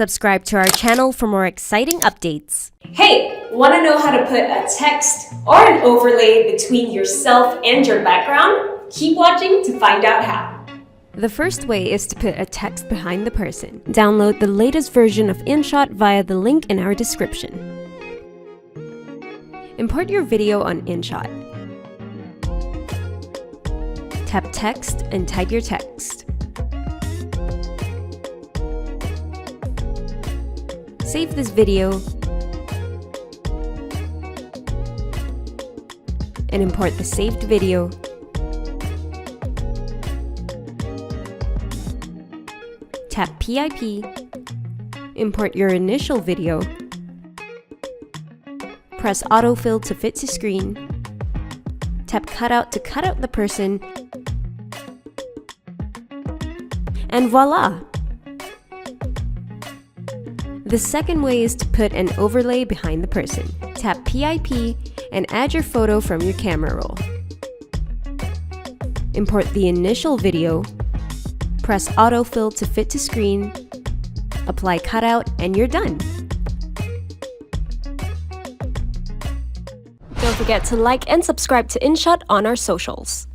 Subscribe to our channel for more exciting updates. Hey, want to know how to put a text or an overlay between yourself and your background? Keep watching to find out how. The first way is to put a text behind the person. Download the latest version of InShot via the link in our description. Import your video on InShot. Tap Text and type your text. Save this video and import the saved video. Tap PIP, import your initial video, press autofill to fit to screen, tap cutout to cut out the person, and voila! The second way is to put an overlay behind the person. Tap PIP and add your photo from your camera roll. Import the initial video, press autofill to fit to screen, apply cutout, and you're done. Don't forget to like and subscribe to InShot on our socials.